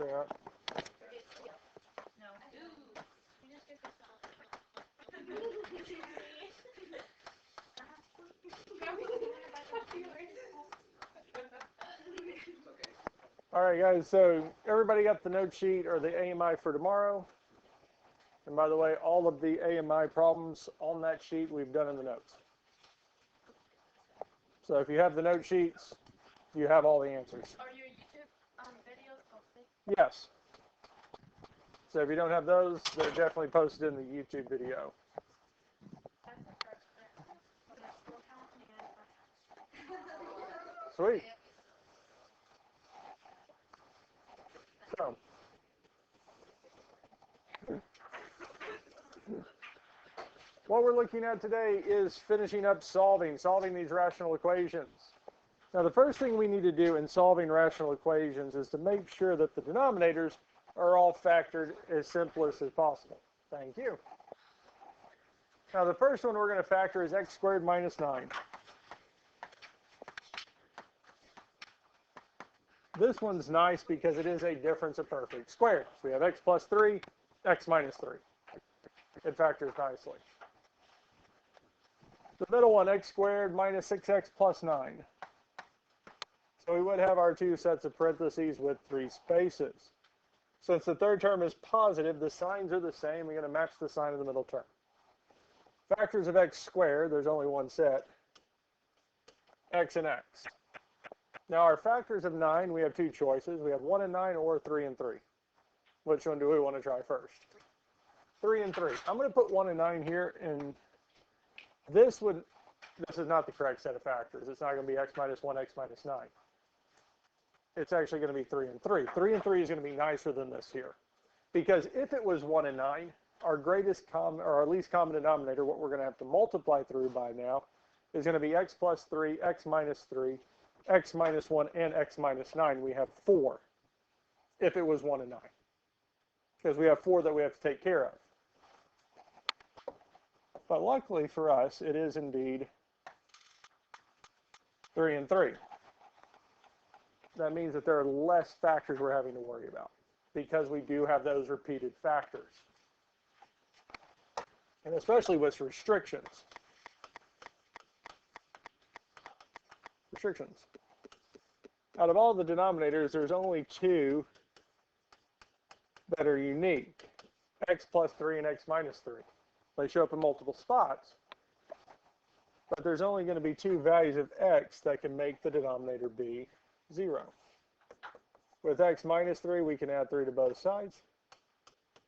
Yeah. All right, guys, so everybody got the note sheet or the AMI for tomorrow. And by the way, all of the AMI problems on that sheet we've done in the notes. So if you have the note sheets, you have all the answers. Are your YouTube videos posted? Yes. So if you don't have those, they're definitely posted in the YouTube video. Sweet. So, what we're looking at today is finishing up solving these rational equations. Now, the first thing we need to do in solving rational equations is to make sure that the denominators are all factored as simplest as possible. Thank you. Now, the first one we're going to factor is x squared minus 9. This one's nice because it is a difference of perfect squares. We have x plus 3, x minus 3. It factors nicely. The middle one, x squared minus 6x plus 9. So we would have our two sets of parentheses with 3 spaces. Since the third term is positive, the signs are the same. We're going to match the sign of the middle term. Factors of x squared, there's only one set, x and x. Now our factors of 9, we have two choices. We have 1 and 9 or 3 and 3. Which one do we want to try first? 3 and 3. I'm going to put 1 and 9 here, and this is not the correct set of factors. It's not going to be x minus 1, x minus 9. It's actually going to be 3 and 3. 3 and 3 is going to be nicer than this here. Because if it was 1 and 9, our greatest common, or our least common denominator, what we're going to have to multiply through by now, is going to be x plus 3, x minus 3, x minus 1, and x minus 9. We have 4 if it was 1 and 9. Because we have 4 that we have to take care of. But luckily for us, it is indeed 3 and 3. That means that there are less factors we're having to worry about because we do have those repeated factors. And especially with restrictions. Out of all the denominators, there's only 2 that are unique. X plus 3 and x minus 3. They show up in multiple spots. But there's only going to be 2 values of x that can make the denominator be 0. With x minus 3, we can add 3 to both sides,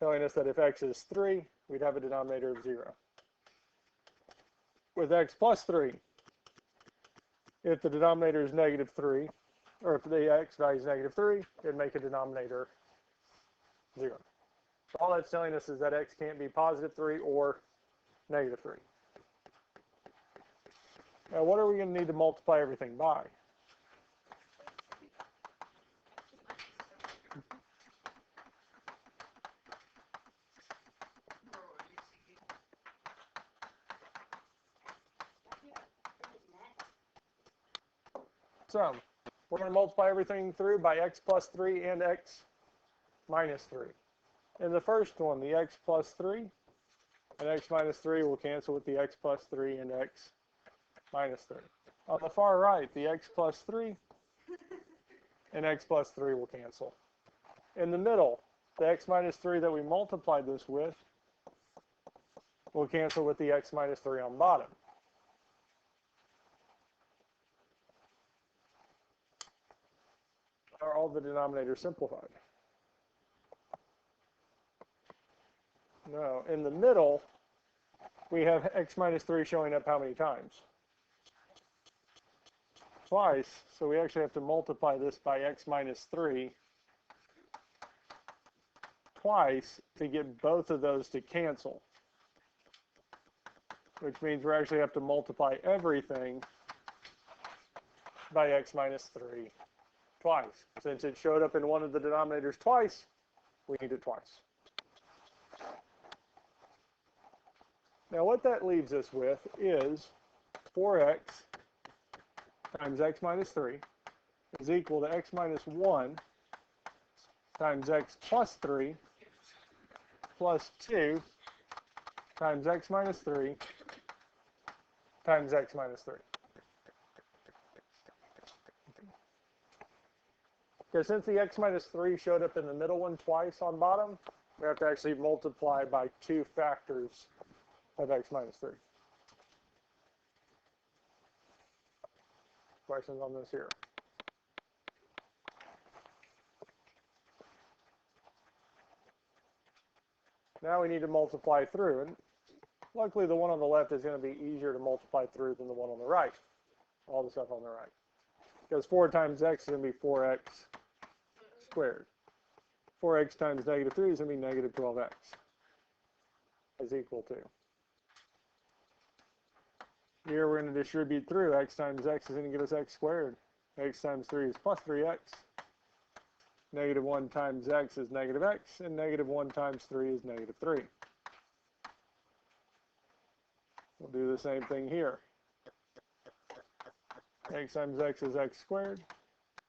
telling us that if x is 3, we'd have a denominator of 0. With x plus 3, if the denominator is negative 3, or if the x value is negative 3, it'd make a denominator 0. So all that's telling us is that x can't be positive 3 or negative 3. Now, what are we going to need to multiply everything by? So, we're going to multiply everything through by x plus 3 and x minus 3. In the first one, the x plus 3 and x minus 3 will cancel with the x plus 3 and x minus 3. On the far right, the x plus 3 and x plus 3 will cancel. In the middle, the x minus 3 that we multiplied this with will cancel with the x minus 3 on bottom. Are all the denominators simplified? No. In the middle, we have x minus 3 showing up how many times? Twice. So we actually have to multiply this by x minus 3 twice to get both of those to cancel. Which means we actually have to multiply everything by x minus 3 twice. Since it showed up in one of the denominators twice, we need it twice. Now what that leaves us with is 4x times x minus 3 is equal to x minus 1 times x plus 3 plus 2 times x minus 3 times x minus 3. Okay, since the x minus 3 showed up in the middle one twice on bottom, we have to actually multiply by 2 factors of x minus 3. Questions on this here? Now we need to multiply through, and luckily the one on the left is going to be easier to multiply through than the one on the right, all the stuff on the right. Because 4 times x is going to be 4x squared. 4x times negative 3 is going to be negative 12x is equal to. Here we're going to distribute through. X times x is going to give us x squared. X times 3 is plus 3x. Negative 1 times x is negative x, and negative 1 times 3 is negative 3. We'll do the same thing here. X times x is x squared.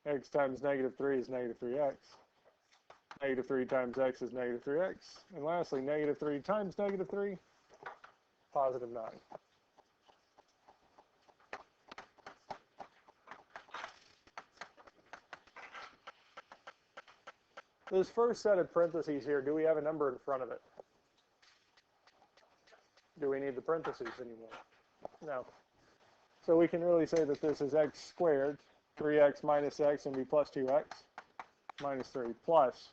X times negative 3 is negative 3x. Negative 3 times x is negative 3x. And lastly, negative 3 times negative 3, positive 9. This first set of parentheses here, do we have a number in front of it? Do we need the parentheses anymore? No. So we can really say that this is x squared, 3x minus x, and be plus 2x, minus 3, plus.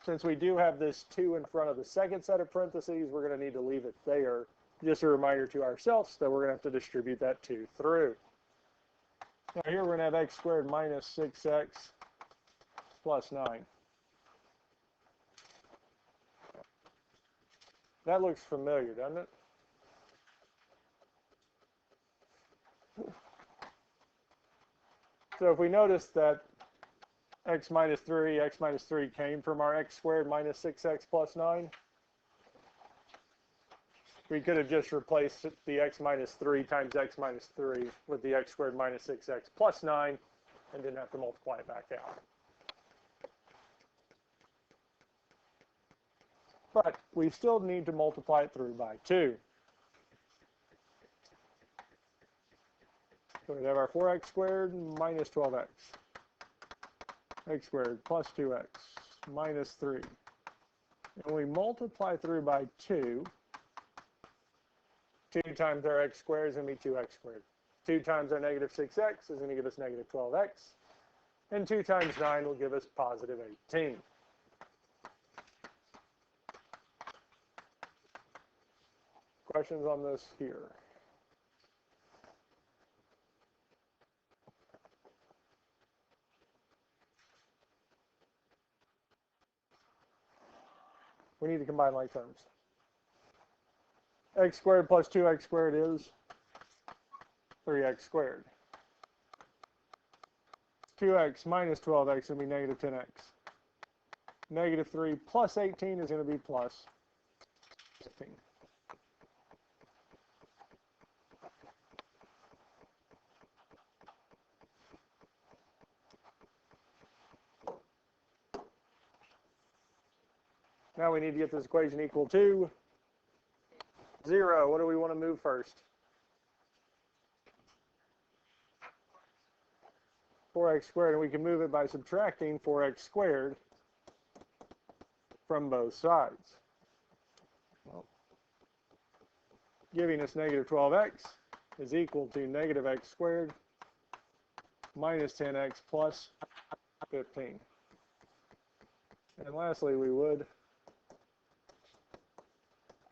Since we do have this 2 in front of the second set of parentheses, we're going to need to leave it there. Just a reminder to ourselves that we're going to have to distribute that 2 through. Now here we're going to have x squared minus 6x plus 9. That looks familiar, doesn't it? So if we notice that x minus 3 came from our x squared minus 6x plus 9, we could have just replaced the x minus 3 times x minus 3 with the x squared minus 6x plus 9 and didn't have to multiply it back out. But we still need to multiply it through by 2. So we have our 4x squared minus 12x. X squared plus 2x minus 3. And we multiply through by 2. 2 times our x squared is going to be 2x squared. 2 times our negative 6x is going to give us negative 12x. And 2 times 9 will give us positive 18. Questions on this here? We need to combine like terms. X squared plus 2x squared is 3x squared. 2x minus 12x will be negative 10x. Negative 3 plus 18 is going to be plus 15. Now we need to get this equation equal to 0. What do we want to move first? 4x squared, and we can move it by subtracting 4x squared from both sides. Well, giving us negative 12x is equal to negative x squared minus 10x plus 15. And lastly, we would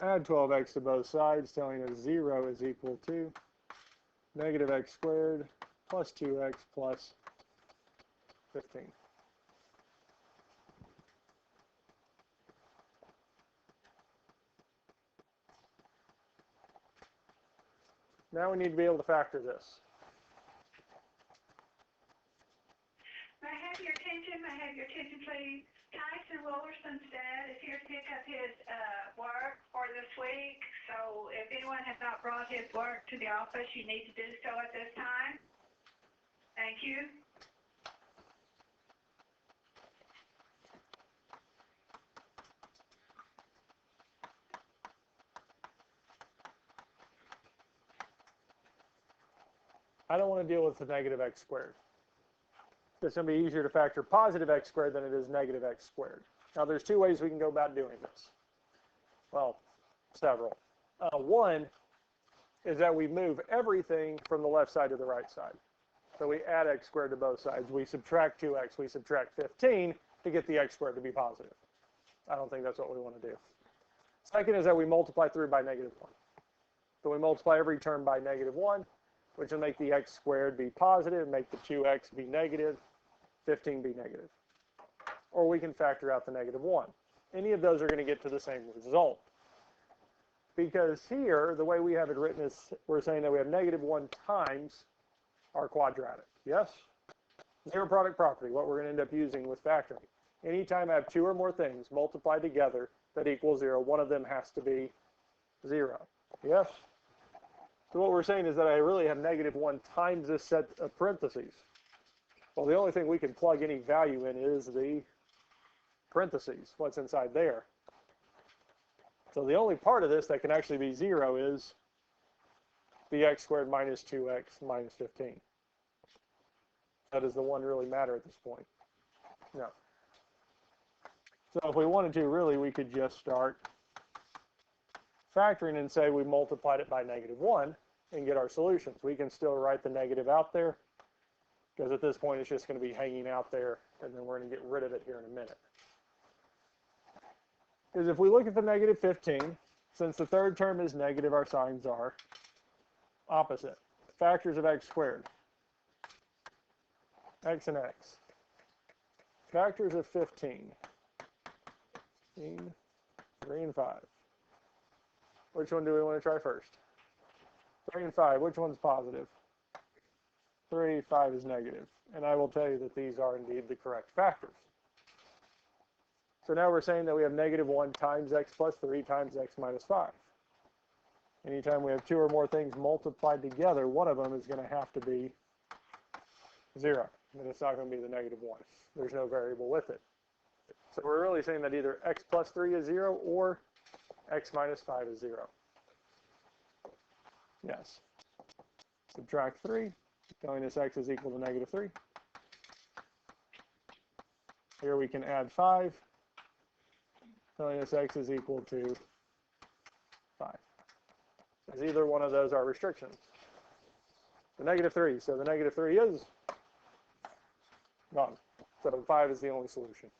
add 12x to both sides, telling us 0 is equal to negative x squared plus 2x plus 15. Now we need to be able to factor this. May I have your attention, please? Tyson Willerson's dad is here to pick up his work for this week. So if anyone has not brought his work to the office, you need to do so at this time. Thank you. I don't want to deal with the negative x squared. It's going to be easier to factor positive x squared than it is negative x squared. Now, there's two ways we can go about doing this. Well, several. One is that we move everything from the left side to the right side. So we add x squared to both sides. We subtract 2x, we subtract 15 to get the x squared to be positive. I don't think that's what we want to do. Second is that we multiply through by -1. So we multiply every term by -1, which will make the x squared be positive, make the 2x be negative, 15 be negative. Or we can factor out the -1. Any of those are going to get to the same result. Because here, the way we have it written is we're saying that we have -1 times our quadratic. Yes? Zero product property, what we're going to end up using with factoring. Anytime I have two or more things multiplied together that equal 0, one of them has to be 0. Yes? So what we're saying is that I really have -1 times this set of parentheses. Well, the only thing we can plug any value in is the parentheses, what's inside there. So the only part of this that can actually be 0 is the x squared minus 2x minus 15. That is the one really matter at this point. No. So if we wanted to, really, we could just start factoring and say we multiplied it by -1 and get our solutions. We can still write the negative out there because at this point it's just going to be hanging out there, and then we're going to get rid of it here in a minute. Because if we look at the -15, since the third term is negative, our signs are opposite. Factors of x squared. X and x. Factors of 15. 3 and 5. Which one do we want to try first? 3 and 5. Which one's positive? 3, 5 is negative. And I will tell you that these are indeed the correct factors. So now we're saying that we have -1 times x plus 3 times x minus 5. Anytime we have two or more things multiplied together, one of them is going to have to be 0. And it's not going to be the -1. There's no variable with it. So we're really saying that either x plus 3 is 0 or x minus 5 is 0. Yes. Subtract 3, telling us x is equal to -3. Here we can add 5, telling us x is equal to 5. As either one of those are restrictions. The -3, so the -3 is gone. So 5 is the only solution.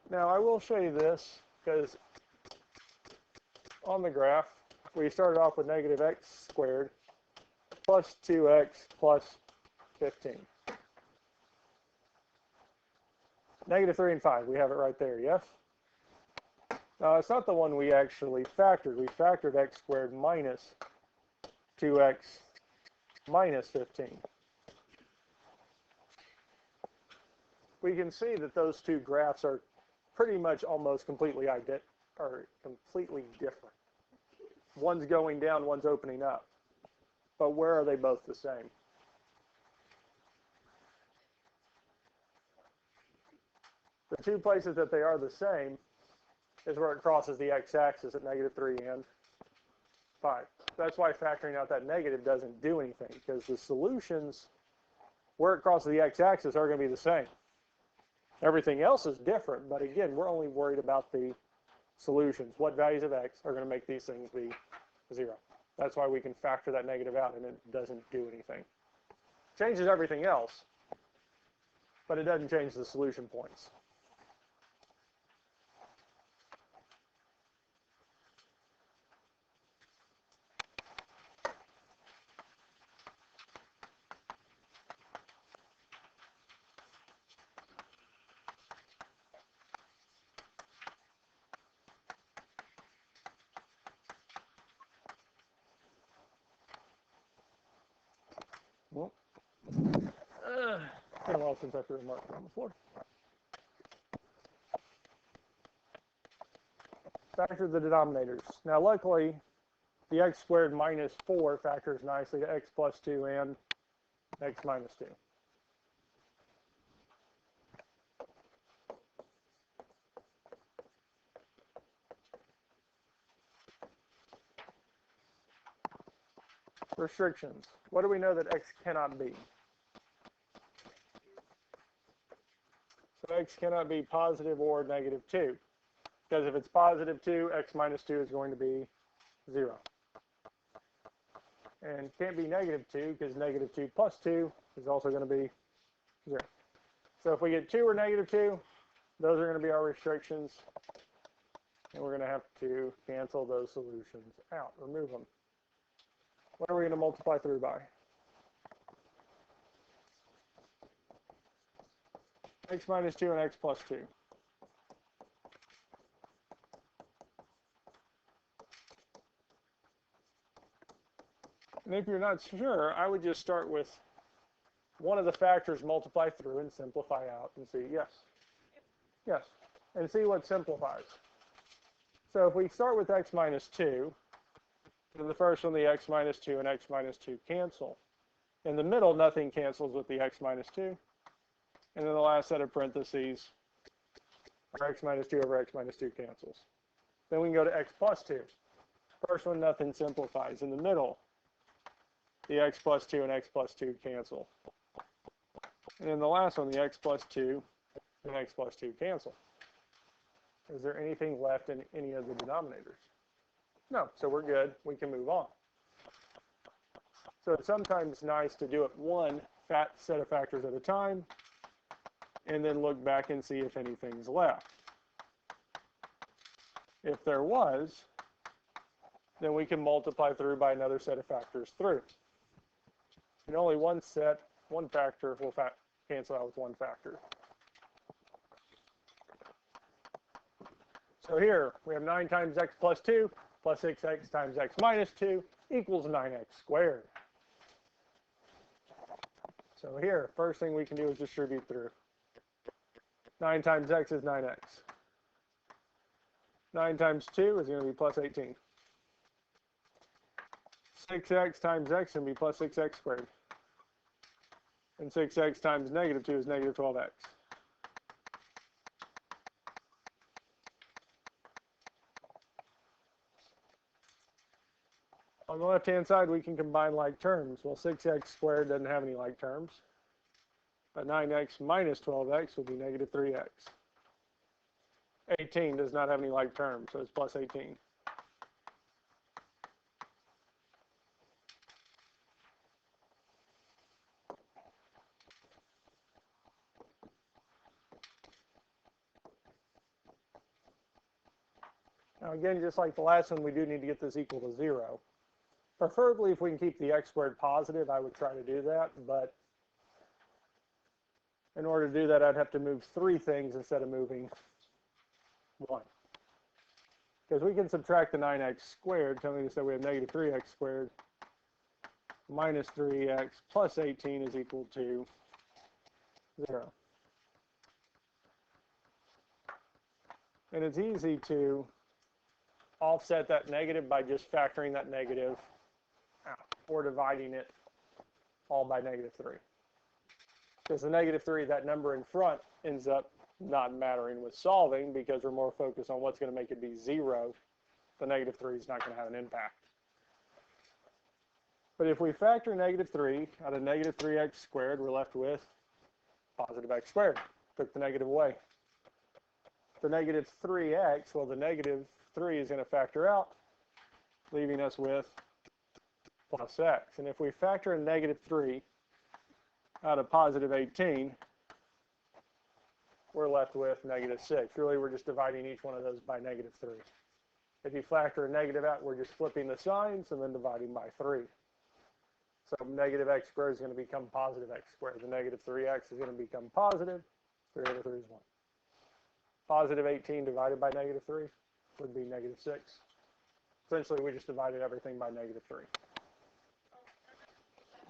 Now I will show you this because on the graph we started off with -x squared plus 2x plus 15. -3 and 5, we have it right there, yes? Now it's not the one we actually factored. We factored x squared minus 2x minus 15. We can see that those two graphs are pretty much almost completely different. One's going down, one's opening up. But where are they both the same? The two places that they are the same is where it crosses the x-axis at -3 and 5. That's why factoring out that negative doesn't do anything, because the solutions where it crosses the x-axis are going to be the same. Everything else is different, but again, we're only worried about the solutions. What values of x are going to make these things be 0? That's why we can factor that negative out, and it doesn't do anything. Changes everything else, but it doesn't change the solution points. Well, been a while since I threw a marker on the floor. Factor the denominators. Now, luckily, the x squared minus 4 factors nicely to x plus 2 and x minus 2. Restrictions. What do we know that x cannot be? So x cannot be positive or negative 2. Because if it's positive 2, x minus 2 is going to be 0. And can't be negative 2 because negative 2 plus 2 is also going to be 0. So if we get 2 or negative 2, those are going to be our restrictions. And we're going to have to cancel those solutions out, remove them. What are we going to multiply through by? X minus 2 and x plus 2. And if you're not sure, I would just start with one of the factors, multiply through, and simplify out, and see, yes. Yes, and see what simplifies. So if we start with x minus 2, then the first one, the x minus 2 and x minus 2 cancel. In the middle, nothing cancels with the x minus 2. And then the last set of parentheses, our x minus 2 over x minus 2 cancels. Then we can go to x plus 2. First one, nothing simplifies. In the middle, the x plus 2 and x plus 2 cancel. And then the last one, the x plus 2 and x plus 2 cancel. Is there anything left in any of the denominators? No, so we're good. We can move on. So it's sometimes nice to do it one set of factors at a time and then look back and see if anything's left. If there was, then we can multiply through by another set of factors through. And only one factor will cancel out with one factor. So here we have 9 times x plus 2 plus 6x times x minus 2 equals 9x squared. So here, first thing we can do is distribute through. 9 times x is 9x. 9 times 2 is going to be plus 18. 6x times x is going to be plus 6x squared. And 6x times negative 2 is negative 12x. On the left-hand side, we can combine like terms. Well, 6x squared doesn't have any like terms. But 9x minus 12x will be negative 3x. 18 does not have any like terms, so it's plus 18. Now again, just like the last one, we do need to get this equal to 0. Preferably, if we can keep the x squared positive, I would try to do that, but in order to do that, I'd have to move 3 things instead of moving 1. Because we can subtract the 9x squared, telling us that we have negative 3x squared minus 3x plus 18 is equal to 0. And it's easy to offset that negative by just factoring that negative out or dividing it all by negative 3. Because the negative 3, that number in front, ends up not mattering with solving because we're more focused on what's going to make it be 0. The negative 3 is not going to have an impact. But if we factor negative 3 out of negative 3x squared, we're left with positive x squared. Took the negative away. The negative 3x, well, the negative 3 is going to factor out, leaving us with plus x. And if we factor in negative 3 out of positive 18, we're left with negative 6. Really, we're just dividing each one of those by negative 3. If you factor a negative out, we're just flipping the signs and then dividing by 3. So negative x squared is going to become positive x squared. The negative 3x is going to become positive. 3 over 3 is 1. Positive 18 divided by negative 3 would be negative 6. Essentially, we just divided everything by negative 3.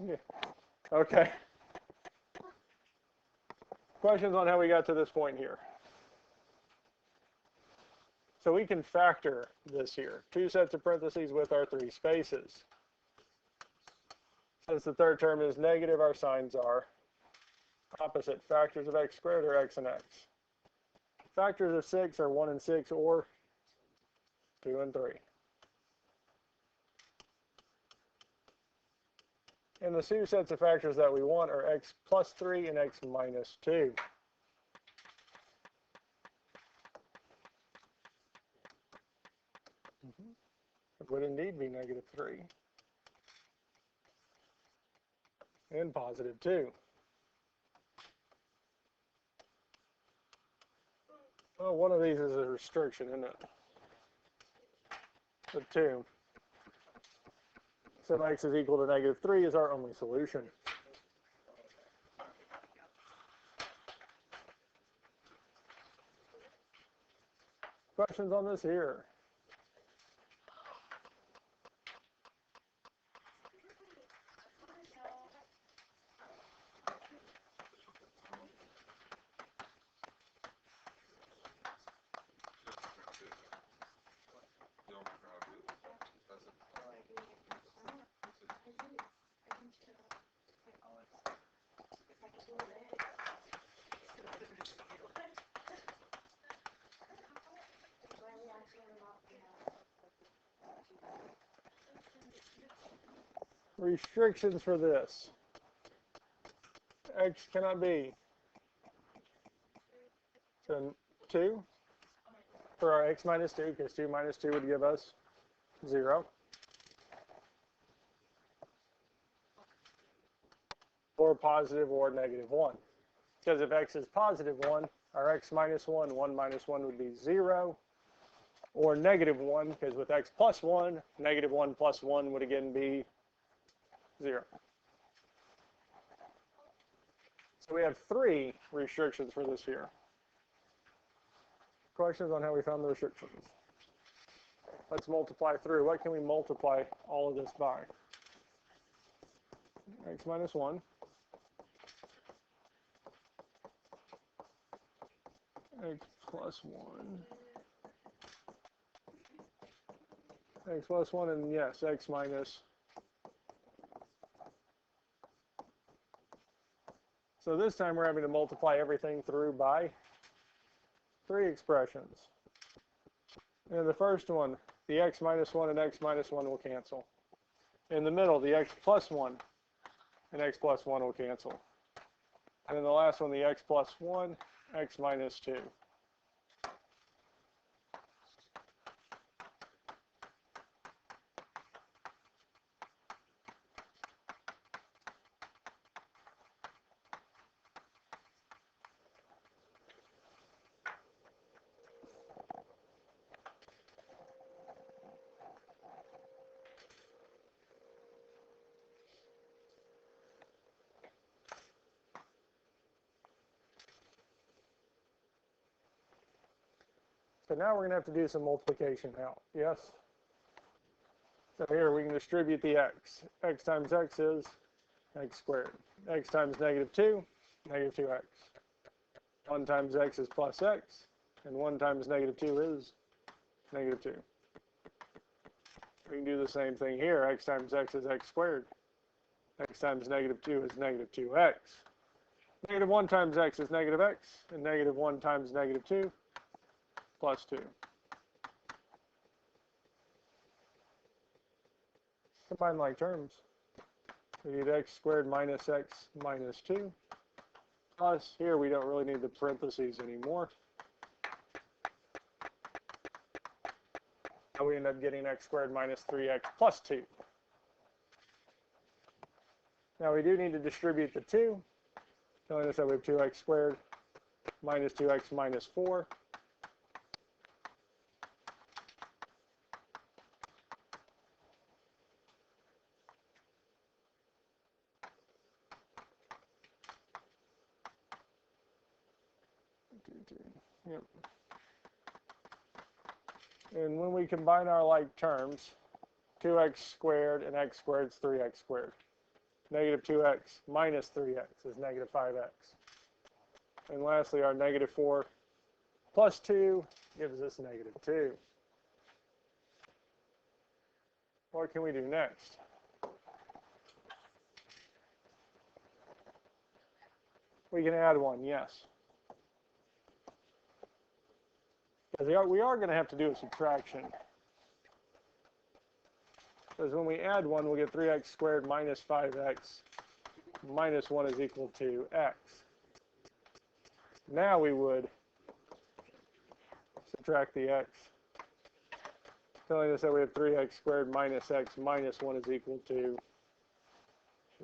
Yeah. Okay. Questions on how we got to this point here? So we can factor this here. 2 sets of parentheses with our 3 spaces. Since the third term is negative, our signs are opposite. Factors of x squared are x and x. Factors of 6 are 1 and 6 or 2 and 3. And the two sets of factors that we want are x plus 3 and x minus 2. It would indeed be negative 3 and positive 2. Well, one of these is a restriction, isn't it? The 2. So x is equal to negative 3 is our only solution. Questions on this here? Restrictions for this. X cannot be. So 2 for our x minus 2, because 2 minus 2 would give us 0. Or positive or negative 1. Because if x is positive 1, our x minus 1, 1 minus 1 would be 0. Or negative 1, because with x plus 1, negative 1 plus 1 would again be 0. So we have 3 restrictions for this here. Questions on how we found the restrictions? Let's multiply through. What can we multiply all of this by? X minus 1. X plus 1. X plus 1, and yes, x minus. So this time we're having to multiply everything through by 3 expressions. And the first one, the x minus 1 and x minus 1 will cancel. In the middle, the x plus 1 and x plus 1 will cancel. And then the last one, the x plus 1, x minus 2. So now we're going to have to do some multiplication now. Yes? So here we can distribute the x. X times x is x squared. X times negative 2, negative 2x. 1 times x is plus x, and 1 times negative 2 is negative 2. We can do the same thing here. X times x is x squared. X times negative 2 is negative 2x. Negative 1 times x is negative x, and negative 1 times negative 2 plus 2. Combine like terms. We need x squared minus x minus 2. Plus, here we don't really need the parentheses anymore. Now we end up getting x squared minus 3x plus 2. Now we do need to distribute the 2, telling us that we have 2x squared minus 2x minus 4. Yep. And when we combine our like terms, 2x squared and x squared is 3x squared. Negative 2x minus 3x is negative 5x. And lastly, our negative 4 plus 2 gives us negative 2. What can we do next? We can add 1, yes. Because we are going to have to do a subtraction. Because when we add 1, we'll get 3x squared minus 5x minus 1 is equal to x. Now we would subtract the x, telling us that we have 3x squared minus x minus 1 is equal to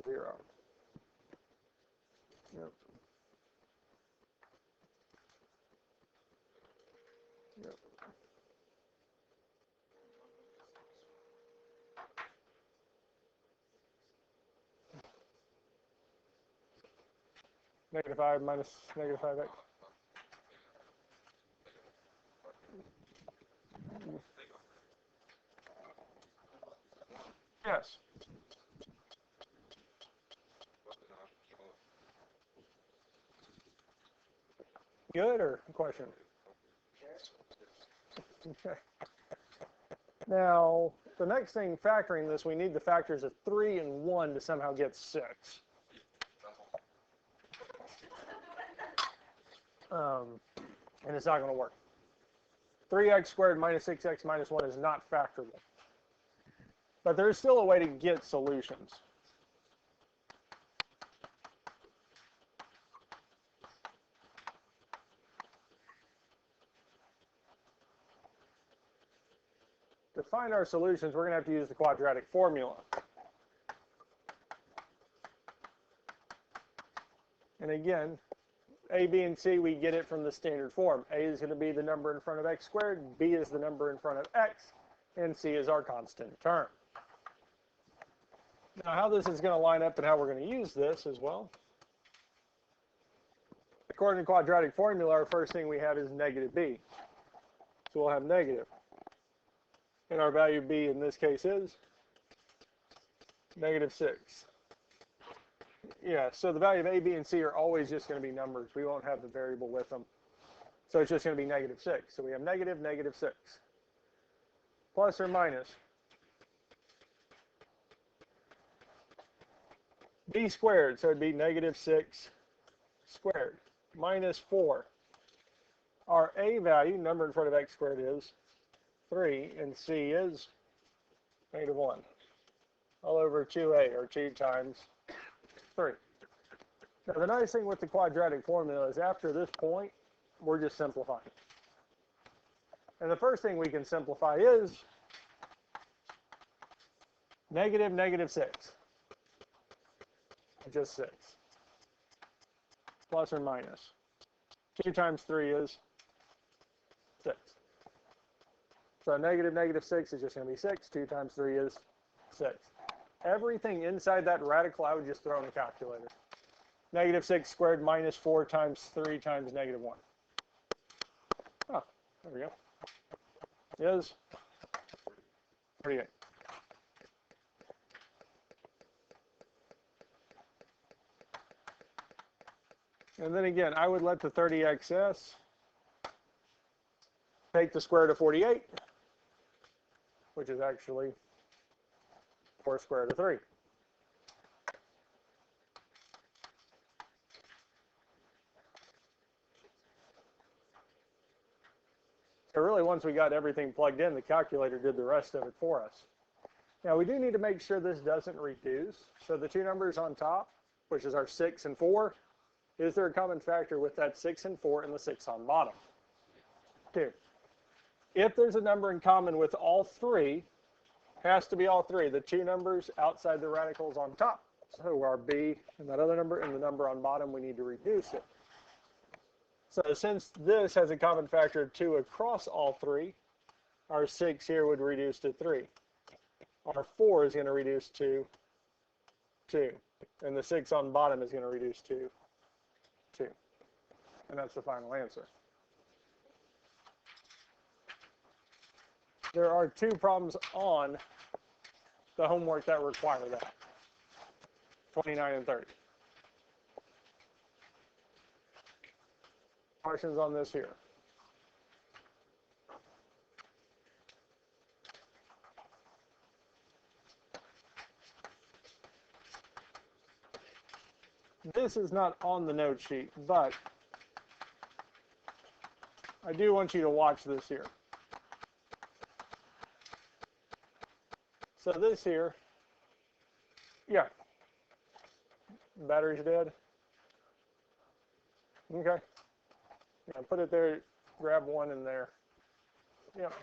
0. Yep. Yep. Negative 5 minus negative 5x. Yes. Good or question? Okay. Now, the next thing, factoring this, we need the factors of 3 and 1 to somehow get 6. And it's not going to work. 3x squared minus 6x minus 1 is not factorable. But there's still a way to get solutions. To find our solutions, we're going to have to use the quadratic formula. And again, A, B, and C, we get it from the standard form. A is going to be the number in front of x squared, B is the number in front of x, and C is our constant term. Now, how this is going to line up and how we're going to use this as well. According to quadratic formula, our first thing we have is negative b. So we'll have negative. And our value b in this case is negative 6. Yeah, so the value of a, b, and c are always just going to be numbers. We won't have the variable with them. So it's just going to be negative 6. So we have negative, negative 6. Plus or minus b squared, so it'd be negative 6 squared, minus 4. Our a value, number in front of x squared, is 3, and c is negative 1. All over 2a, or 2 times 3. Now, the nice thing with the quadratic formula is after this point, we're just simplifying. And the first thing we can simplify is negative, negative 6. Just 6. Plus or minus. 2 times 3 is 6. So negative, negative 6 is just going to be 6. 2 times 3 is 6. Everything inside that radical, I would just throw in the calculator. Negative 6 squared minus 4 times 3 times negative 1. Oh, there we go. Is 38. And then again, I would let the 30xs take the square root of 48, which is actually 4 square root of 3. So really, once we got everything plugged in, the calculator did the rest of it for us. Now, we do need to make sure this doesn't reduce. So the two numbers on top, which is our 6 and 4, is there a common factor with that 6 and 4 and the 6 on bottom? 2. If there's a number in common with all three, has to be all three. The two numbers outside the radicals on top. So our b and that other number and the number on bottom, we need to reduce it. So since this has a common factor of 2 across all three, our 6 here would reduce to 3. Our 4 is going to reduce to 2. And the 6 on bottom is going to reduce to 2. And that's the final answer. There are 2 problems on the homework that require that. 29 and 30. Questions on this here? This is not on the note sheet, but I do want you to watch this here. So this here, yeah. Battery's dead? Okay. Yeah, put it there, grab one in there. Yep.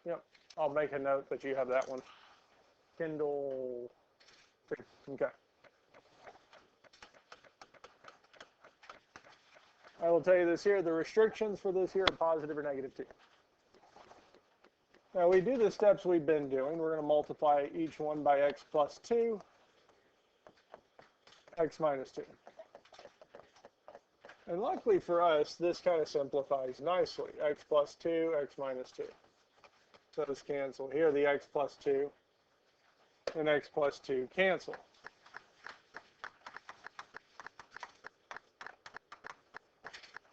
Yep. I'll make a note that you have that one. Kindle. Okay. I will tell you this here, the restrictions for this here are positive or negative 2. Now we do the steps we've been doing. We're going to multiply each one by x plus 2, x minus 2. And luckily for us, this kind of simplifies nicely. X plus 2, x minus 2. Those cancel. Here the x plus 2 and x plus 2 cancel.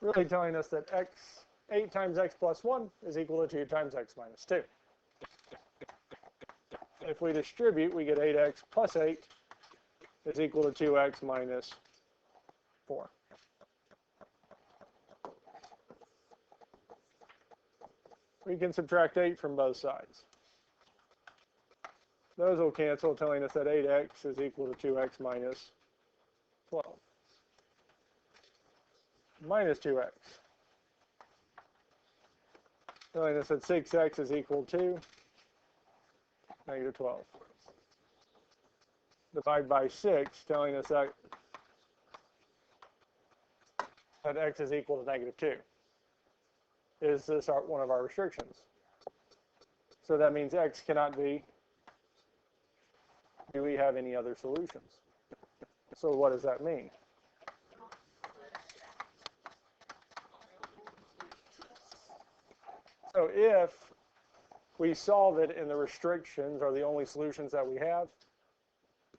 Really telling us that 8 times x plus 1 is equal to 2 times x minus 2. If we distribute, we get 8x plus 8 is equal to 2x minus 4. We can subtract 8 from both sides. Those will cancel, telling us that 8x is equal to 2x minus 12. Minus 2x. Telling us that 6x is equal to negative 12. Divide by 6, telling us that x is equal to negative 2. Is this one of our restrictions? So that means x cannot be. Do we have any other solutions? So what does that mean? So if we solve it and the restrictions are the only solutions that we have,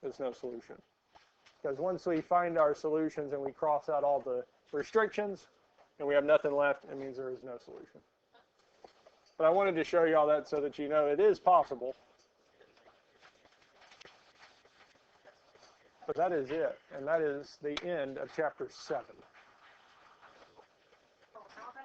there's no solution. Because once we find our solutions and we cross out all the restrictions and we have nothing left, it means there is no solution. But I wanted to show you all that so that you know it is possible. But that is it, and that is the end of chapter 7.